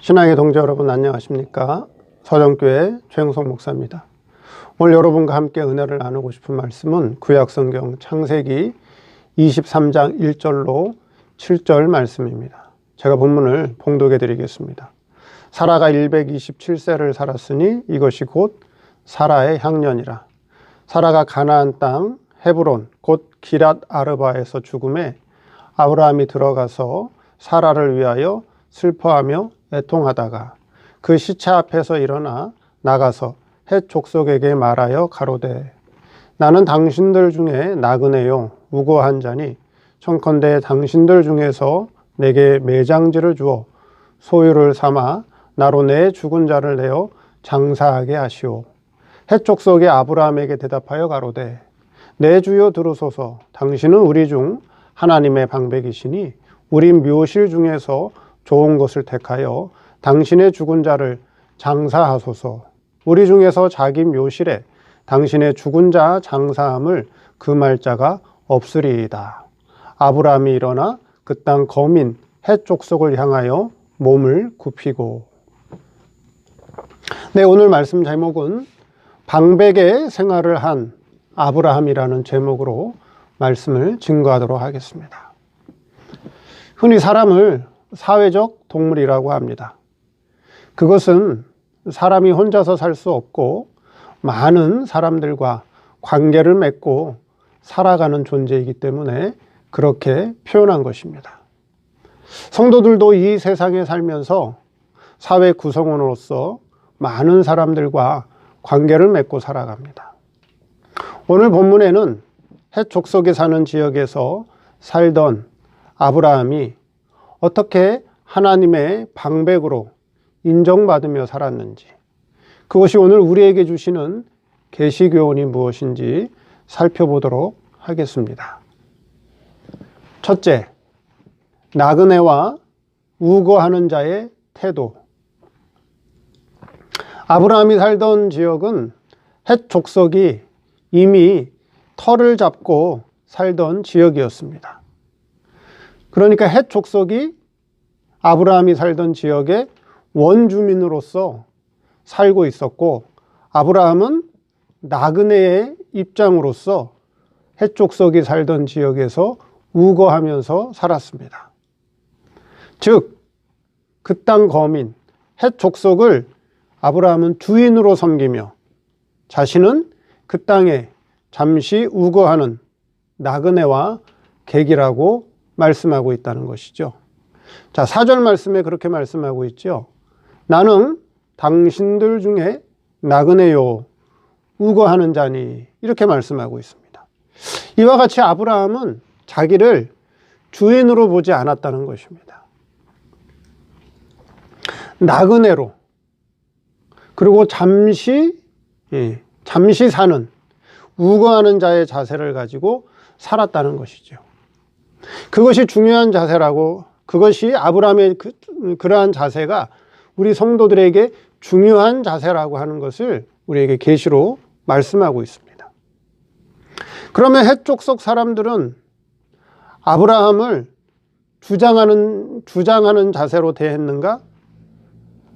신앙의 동지 여러분 안녕하십니까? 서정교회 최영석 목사입니다. 오늘 여러분과 함께 은혜를 나누고 싶은 말씀은 구약성경 창세기 23장 1절로 7절 말씀입니다. 제가 본문을 봉독해 드리겠습니다. 사라가 127세를 살았으니 이것이 곧 사라의 향년이라. 사라가 가나안 땅 헤브론 곧 기랏 아르바에서 죽음에 아브라함이 들어가서 사라를 위하여 슬퍼하며 애통하다가 그 시체 앞에서 일어나 나가서 헷 족속에게 말하여 가로되 나는 당신들 중에 나그네요 우고한 자니 청컨대 당신들 중에서 내게 매장지를 주어 소유를 삼아 나로 내 죽은 자를 내어 장사하게 하시오. 헷 족속의 아브라함에게 대답하여 가로되 내 주여 들으소서. 당신은 우리 중 하나님의 방백이시니 우리 묘실 중에서 좋은 것을 택하여 당신의 죽은 자를 장사하소서. 우리 중에서 자기 묘실에 당신의 죽은 자 장사함을 금할 자가 없으리이다. 아브라함이 일어나 그 땅 거민 헷 족속을 향하여 몸을 굽히고. 네, 오늘 말씀 제목은 방백의 생활을 한 아브라함이라는 제목으로 말씀을 증거하도록 하겠습니다. 흔히 사람을 사회적 동물이라고 합니다. 그것은 사람이 혼자서 살 수 없고 많은 사람들과 관계를 맺고 살아가는 존재이기 때문에 그렇게 표현한 것입니다. 성도들도 이 세상에 살면서 사회 구성원으로서 많은 사람들과 관계를 맺고 살아갑니다. 오늘 본문에는 헷 족속에 사는 지역에서 살던 아브라함이 어떻게 하나님의 방백으로 인정받으며 살았는지, 그것이 오늘 우리에게 주시는 계시교훈이 무엇인지 살펴보도록 하겠습니다. 첫째, 나그네와 우거하는 자의 태도. 아브라함이 살던 지역은 헷 족속이 이미 터를 잡고 살던 지역이었습니다. 그러니까 헷 족속이 아브라함이 살던 지역의 원주민으로서 살고 있었고, 아브라함은 나그네의 입장으로서 헷 족속이 살던 지역에서 우거하면서 살았습니다. 즉, 그 땅 거민 헷 족속을 아브라함은 주인으로 섬기며 자신은 그 땅에 잠시 우거하는 나그네와 객이라고 말씀하고 있다는 것이죠. 자, 4절 말씀에 그렇게 말씀하고 있죠. 나는 당신들 중에 나그네요 우거하는 자니, 이렇게 말씀하고 있습니다. 이와 같이 아브라함은 자기를 주인으로 보지 않았다는 것입니다. 나그네로, 그리고 잠시 사는, 우거하는 자의 자세를 가지고 살았다는 것이죠. 그것이 중요한 자세라고, 그것이 아브라함의 그러한 자세가 우리 성도들에게 중요한 자세라고 하는 것을 우리에게 계시로 말씀하고 있습니다. 그러면 헷 족속 사람들은 아브라함을 주장하는 자세로 대했는가?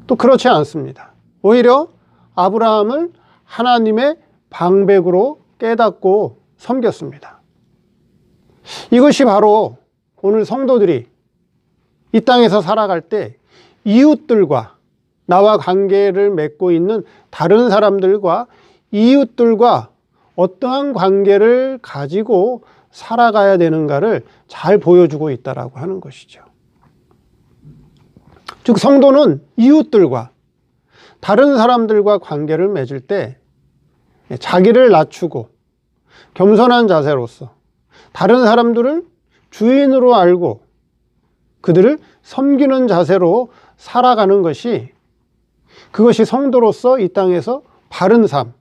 또 그렇지 않습니다. 오히려 아브라함을 하나님의 방백으로 깨닫고 섬겼습니다. 이것이 바로 오늘 성도들이 이 땅에서 살아갈 때 이웃들과, 나와 관계를 맺고 있는 다른 사람들과, 이웃들과 어떠한 관계를 가지고 살아가야 되는가를 잘 보여주고 있다라고 하는 것이죠. 즉, 성도는 이웃들과 다른 사람들과 관계를 맺을 때 자기를 낮추고 겸손한 자세로서 다른 사람들을 주인으로 알고 그들을 섬기는 자세로 살아가는 것이, 그것이 성도로서 이 땅에서 바른 삶,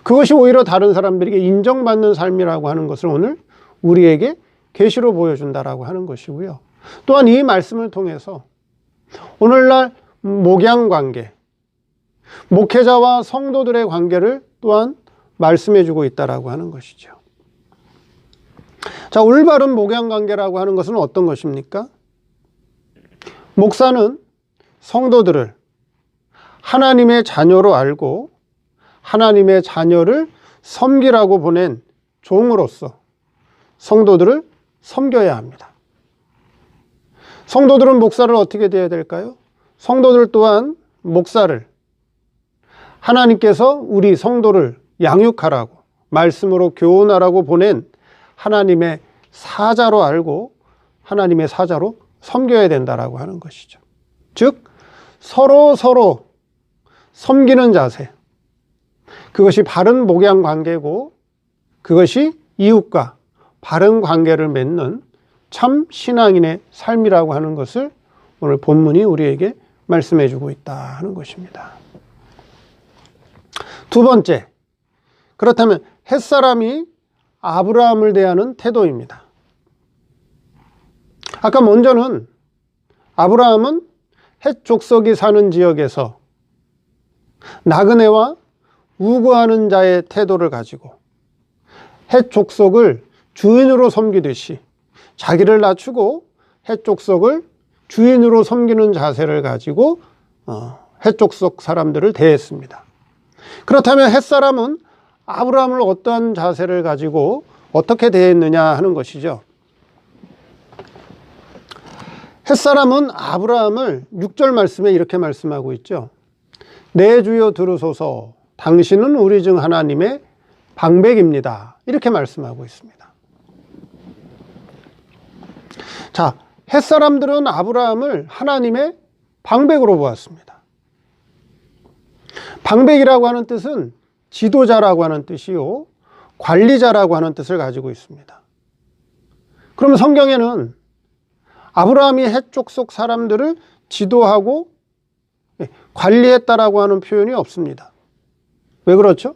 그것이 오히려 다른 사람들에게 인정받는 삶이라고 하는 것을 오늘 우리에게 계시로 보여준다라고 하는 것이고요. 또한 이 말씀을 통해서 오늘날 목양관계, 목회자와 성도들의 관계를 또한 말씀해주고 있다라고 하는 것이죠. 자, 올바른 목양관계라고 하는 것은 어떤 것입니까? 목사는 성도들을 하나님의 자녀로 알고 하나님의 자녀를 섬기라고 보낸 종으로서 성도들을 섬겨야 합니다. 성도들은 목사를 어떻게 대해야 될까요? 성도들 또한 목사를 하나님께서 우리 성도를 양육하라고 말씀으로 교훈하라고 보낸 하나님의 사자로 알고 하나님의 사자로 섬겨야 된다라고 하는 것이죠. 즉 서로 섬기는 자세, 그것이 바른 목양 관계고 그것이 이웃과 바른 관계를 맺는 참 신앙인의 삶이라고 하는 것을 오늘 본문이 우리에게 말씀해 주고 있다 하는 것입니다. 두 번째, 그렇다면 햇사람이 아브라함을 대하는 태도입니다. 아까 먼저는 아브라함은 헷 족속이 사는 지역에서 나그네와 우거하는 자의 태도를 가지고 헷 족속을 주인으로 섬기듯이 자기를 낮추고 헷 족속을 주인으로 섬기는 자세를 가지고 헷 족속 사람들을 대했습니다. 그렇다면 헷 사람은 아브라함을 어떠한 자세를 가지고 어떻게 대했느냐 하는 것이죠. 헷 사람은 아브라함을 6절 말씀에 이렇게 말씀하고 있죠. 내 주여 들으소서, 당신은 우리 중 하나님의 방백입니다. 이렇게 말씀하고 있습니다. 자, 헷 사람들은 아브라함을 하나님의 방백으로 보았습니다. 방백이라고 하는 뜻은 지도자라고 하는 뜻이요, 관리자라고 하는 뜻을 가지고 있습니다. 그러면 성경에는 아브라함이 헷 족속 사람들을 지도하고 관리했다라고 하는 표현이 없습니다. 왜 그렇죠?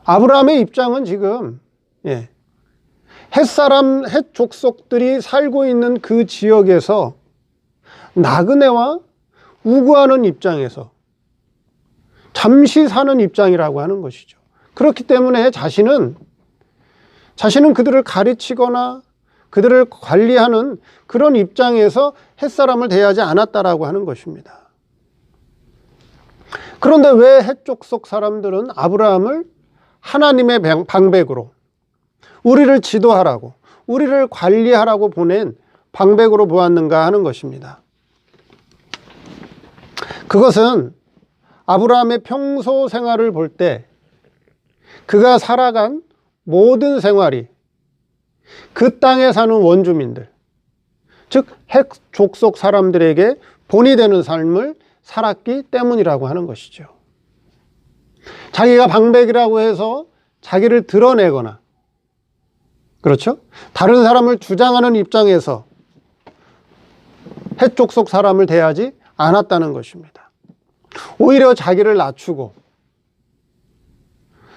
아브라함의 입장은 지금 헷사람, 헷 족속들이 살고 있는 그 지역에서 나그네와 우거하는 입장에서 잠시 사는 입장이라고 하는 것이죠. 그렇기 때문에 자신은 그들을 가르치거나 그들을 관리하는 그런 입장에서 헷사람을 대하지 않았다라고 하는 것입니다. 그런데 왜 헷 족속 사람들은 아브라함을 하나님의 방백으로, 우리를 지도하라고, 우리를 관리하라고 보낸 방백으로 보았는가 하는 것입니다. 그것은 아브라함의 평소 생활을 볼 때 그가 살아간 모든 생활이 그 땅에 사는 원주민들, 즉 헷 족속 사람들에게 본이 되는 삶을 살았기 때문이라고 하는 것이죠. 자기가 방백이라고 해서 자기를 드러내거나, 그렇죠? 다른 사람을 주장하는 입장에서 헷 족속 사람을 대하지 않았다는 것입니다. 오히려 자기를 낮추고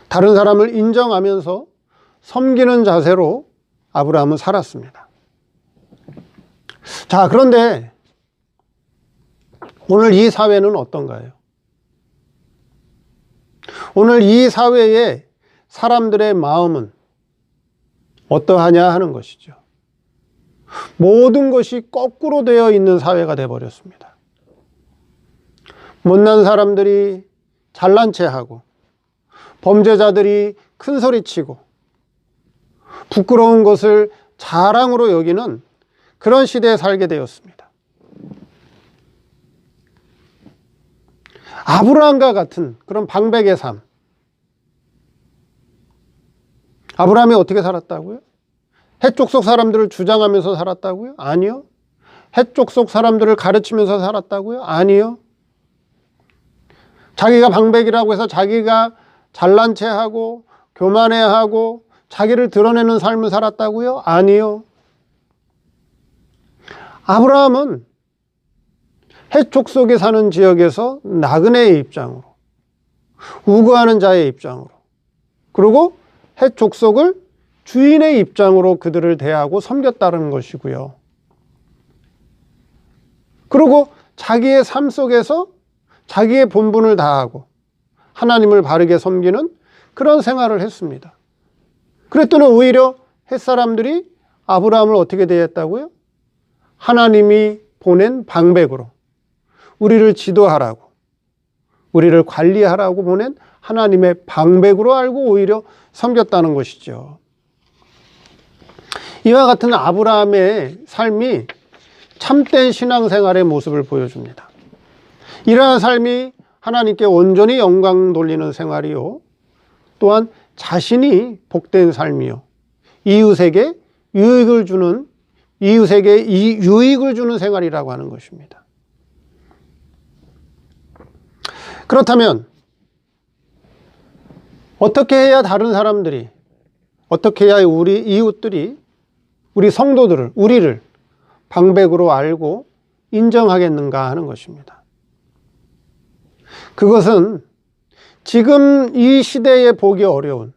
다른 사람을 인정하면서 섬기는 자세로 아브라함은 살았습니다. 자, 그런데 오늘 이 사회는 어떤가요? 오늘 이 사회의 사람들의 마음은 어떠하냐 하는 것이죠. 모든 것이 거꾸로 되어 있는 사회가 되어버렸습니다. 못난 사람들이 잘난 체하고 범죄자들이 큰 소리치고 부끄러운 것을 자랑으로 여기는 그런 시대에 살게 되었습니다. 아브라함과 같은 그런 방백의 삶, 아브라함이 어떻게 살았다고요? 헷 족속 사람들을 주장하면서 살았다고요? 아니요. 헷 족속 사람들을 가르치면서 살았다고요? 아니요. 자기가 방백이라고 해서 자기가 잘난 체하고 교만해하고 자기를 드러내는 삶을 살았다고요? 아니요. 아브라함은 헷 족속이 사는 지역에서 나그네의 입장으로, 우거하는 자의 입장으로, 그리고 헷 족속을 주인의 입장으로 그들을 대하고 섬겼다는 것이고요. 그리고 자기의 삶 속에서 자기의 본분을 다하고 하나님을 바르게 섬기는 그런 생활을 했습니다. 그랬더니 오히려 헷 사람들이 아브라함을 어떻게 대했다고요? 하나님이 보낸 방백으로, 우리를 지도하라고, 우리를 관리하라고 보낸 하나님의 방백으로 알고 오히려 섬겼다는 것이죠. 이와 같은 아브라함의 삶이 참된 신앙생활의 모습을 보여줍니다. 이러한 삶이 하나님께 온전히 영광 돌리는 생활이요, 또한 자신이 복된 삶이요, 이웃에게 유익을 주는 생활이라고 하는 것입니다. 그렇다면 어떻게 해야 다른 사람들이, 어떻게 해야 우리 이웃들이, 우리 성도들을, 우리를 방백으로 알고 인정하겠는가 하는 것입니다. 그것은 지금 이 시대에 보기 어려운,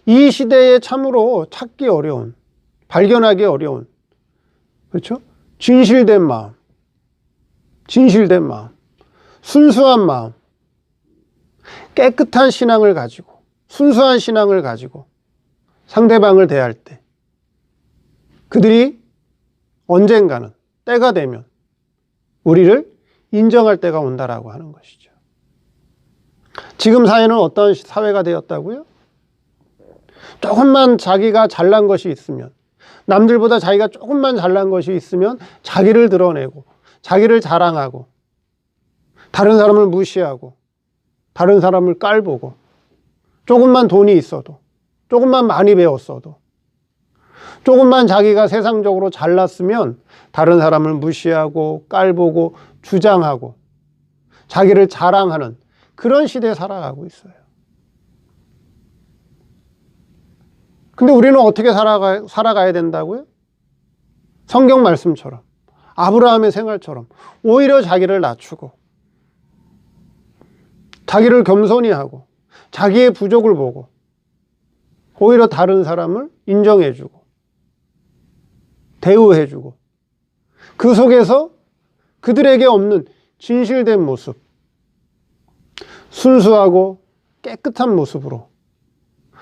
이 시대에 참으로 찾기 어려운, 발견하기 어려운, 그렇죠? 진실된 마음, 순수한 마음, 깨끗한 신앙을 가지고, 순수한 신앙을 가지고 상대방을 대할 때 그들이 언젠가는 때가 되면 우리를 인정할 때가 온다라고 하는 것이죠. 지금 사회는 어떤 사회가 되었다고요? 조금만 자기가 잘난 것이 있으면, 남들보다 자기가 조금만 잘난 것이 있으면 자기를 드러내고 자기를 자랑하고 다른 사람을 무시하고 다른 사람을 깔보고, 조금만 돈이 있어도, 조금만 많이 배웠어도, 조금만 자기가 세상적으로 잘났으면 다른 사람을 무시하고 깔보고 주장하고 자기를 자랑하는 그런 시대에 살아가고 있어요. 근데 우리는 어떻게 살아가야 된다고요? 성경 말씀처럼, 아브라함의 생활처럼 오히려 자기를 낮추고 자기를 겸손히 하고 자기의 부족을 보고 오히려 다른 사람을 인정해주고 대우해주고, 그 속에서 그들에게 없는 진실된 모습, 순수하고 깨끗한 모습으로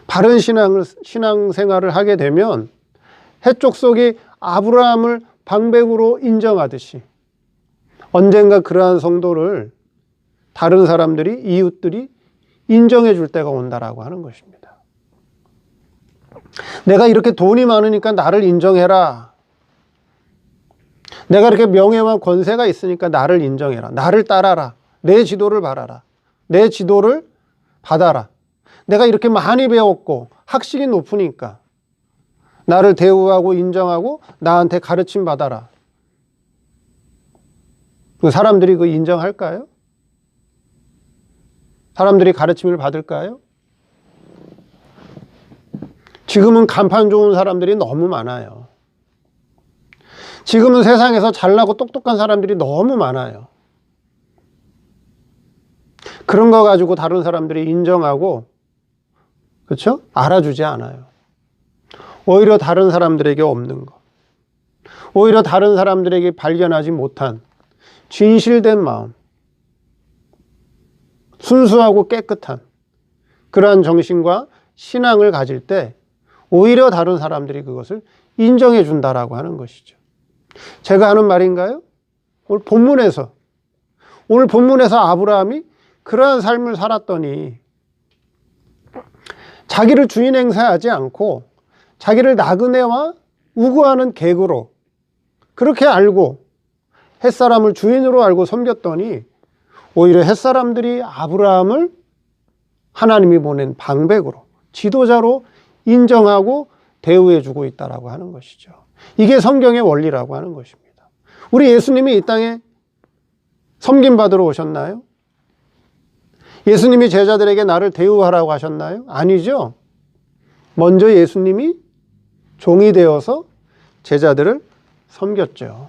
바른 신앙생활을 하게 되면 해족속이 아브라함을 방백으로 인정하듯이 언젠가 그러한 성도를 다른 사람들이, 이웃들이 인정해 줄 때가 온다라고 하는 것입니다. 내가 이렇게 돈이 많으니까 나를 인정해라. 내가 이렇게 명예와 권세가 있으니까 나를 인정해라. 나를 따라라. 내 지도를 바라라. 내 지도를 받아라. 내가 이렇게 많이 배웠고 학식이 높으니까 나를 대우하고 인정하고 나한테 가르침 받아라. 그 사람들이 그 인정할까요? 사람들이 가르침을 받을까요? 지금은 간판 좋은 사람들이 너무 많아요. 지금은 세상에서 잘나고 똑똑한 사람들이 너무 많아요. 그런 거 가지고 다른 사람들이 인정하고, 그렇죠? 알아주지 않아요. 오히려 다른 사람들에게 없는 것, 오히려 다른 사람들에게 발견하지 못한 진실된 마음, 순수하고 깨끗한 그러한 정신과 신앙을 가질 때 오히려 다른 사람들이 그것을 인정해 준다라고 하는 것이죠. 제가 하는 말인가요? 오늘 본문에서 아브라함이 그러한 삶을 살았더니 자기를 주인 행세하지 않고 자기를 나그네와 우고하는 객으로 그렇게 알고 햇사람을 주인으로 알고 섬겼더니 오히려 햇사람들이 아브라함을 하나님이 보낸 방백으로, 지도자로 인정하고 대우해주고 있다라고 하는 것이죠. 이게 성경의 원리라고 하는 것입니다. 우리 예수님이 이 땅에 섬김받으러 오셨나요? 예수님이 제자들에게 나를 대우하라고 하셨나요? 아니죠. 먼저 예수님이 종이 되어서 제자들을 섬겼죠.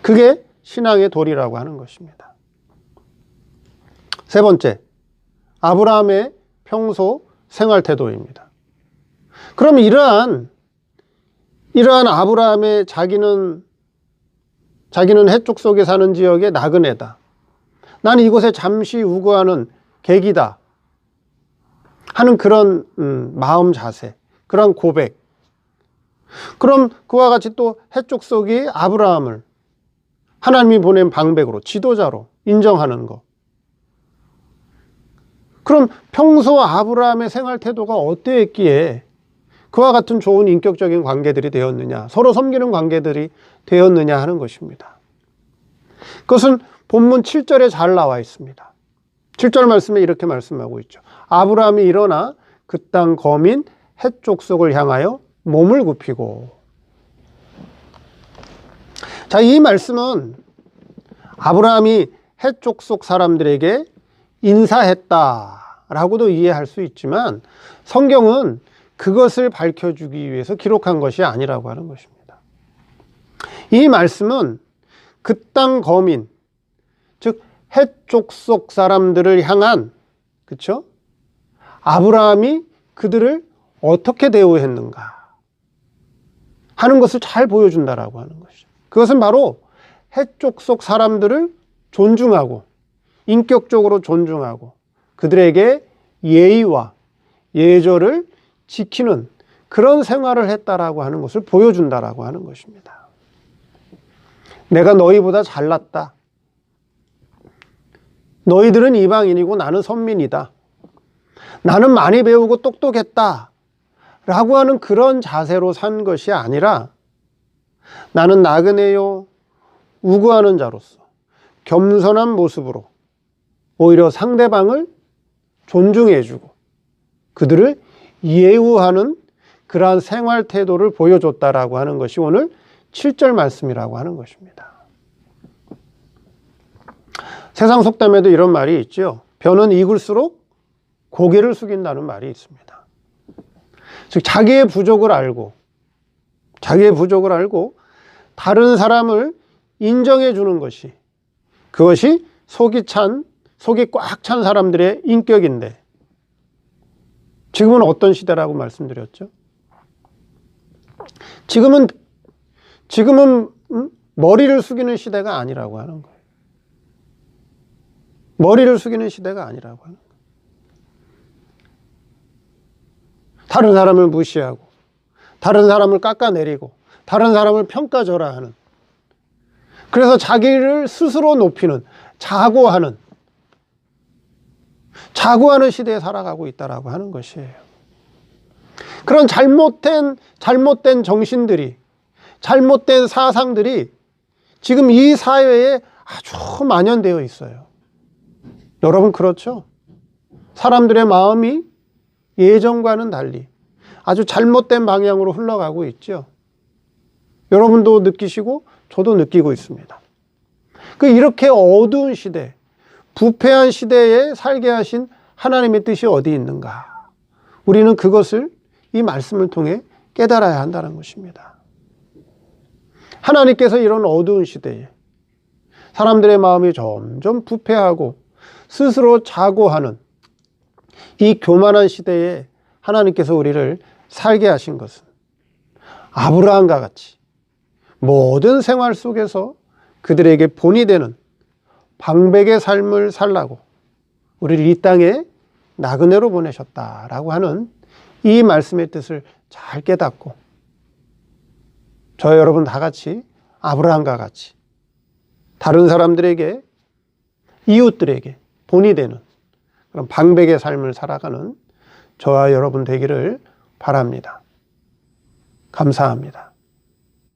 그게 신앙의 도리라고 하는 것입니다. 세 번째, 아브라함의 평소 생활 태도입니다. 그럼 이러한 아브라함의 자기는 해쪽 속에 사는 지역의 나그네다. 나는 이곳에 잠시 우거하는 객이다 하는 그런 마음 자세, 그런 고백. 그럼 그와 같이 또 해쪽 속이 아브라함을 하나님이 보낸 방백으로, 지도자로 인정하는 것. 그럼 평소 아브라함의 생활 태도가 어떠했기에 그와 같은 좋은 인격적인 관계들이 되었느냐, 서로 섬기는 관계들이 되었느냐 하는 것입니다. 그것은 본문 7절에 잘 나와 있습니다. 7절 말씀에 이렇게 말씀하고 있죠. 아브라함이 일어나 그 땅 거민 헷 족속을 향하여 몸을 굽히고. 자, 이 말씀은 아브라함이 헷 족속 사람들에게 인사했다라고도 이해할 수 있지만 성경은 그것을 밝혀주기 위해서 기록한 것이 아니라고 하는 것입니다. 이 말씀은 그 땅 거민, 즉 헷 족속 사람들을 향한, 그렇죠? 아브라함이 그들을 어떻게 대우했는가 하는 것을 잘 보여준다라고 하는 것이죠. 그것은 바로 헷 족속 사람들을 존중하고 인격적으로 존중하고 그들에게 예의와 예절을 지키는 그런 생활을 했다라고 하는 것을 보여준다라고 하는 것입니다. 내가 너희보다 잘났다. 너희들은 이방인이고 나는 선민이다. 나는 많이 배우고 똑똑했다. 라고 하는 그런 자세로 산 것이 아니라 나는 나그네요, 우구하는 자로서 겸손한 모습으로 오히려 상대방을 존중해주고 그들을 예우하는 그러한 생활 태도를 보여줬다라고 하는 것이 오늘 7절 말씀이라고 하는 것입니다. 세상 속담에도 이런 말이 있죠. 벼는 익을수록 고개를 숙인다는 말이 있습니다. 즉 자기의 부족을 알고 다른 사람을 인정해 주는 것이, 그것이 속이 꽉 찬 사람들의 인격인데 지금은 어떤 시대라고 말씀드렸죠? 지금은 머리를 숙이는 시대가 아니라고 하는 거예요. 머리를 숙이는 시대가 아니라고 하는 거예요. 다른 사람을 무시하고 다른 사람을 깎아내리고 다른 사람을 평가절하하는, 그래서 자기를 스스로 높이는, 자고하는 시대에 살아가고 있다라고 하는 것이에요. 그런 잘못된 정신들이, 잘못된 사상들이 지금 이 사회에 아주 만연되어 있어요. 여러분 그렇죠? 사람들의 마음이 예전과는 달리 아주 잘못된 방향으로 흘러가고 있죠. 여러분도 느끼시고 저도 느끼고 있습니다. 이렇게 어두운 시대, 부패한 시대에 살게 하신 하나님의 뜻이 어디 있는가? 우리는 그것을 이 말씀을 통해 깨달아야 한다는 것입니다. 하나님께서 이런 어두운 시대에 사람들의 마음이 점점 부패하고 스스로 자고하는 이 교만한 시대에 하나님께서 우리를 살게 하신 것은 아브라함과 같이 모든 생활 속에서 그들에게 본이 되는 방백의 삶을 살라고 우리를 이 땅에 나그네로 보내셨다라고 하는 이 말씀의 뜻을 잘 깨닫고 저와 여러분 다 같이 아브라함과 같이 다른 사람들에게, 이웃들에게 본이 되는 그런 방백의 삶을 살아가는 저와 여러분 되기를 바랍니다. 감사합니다.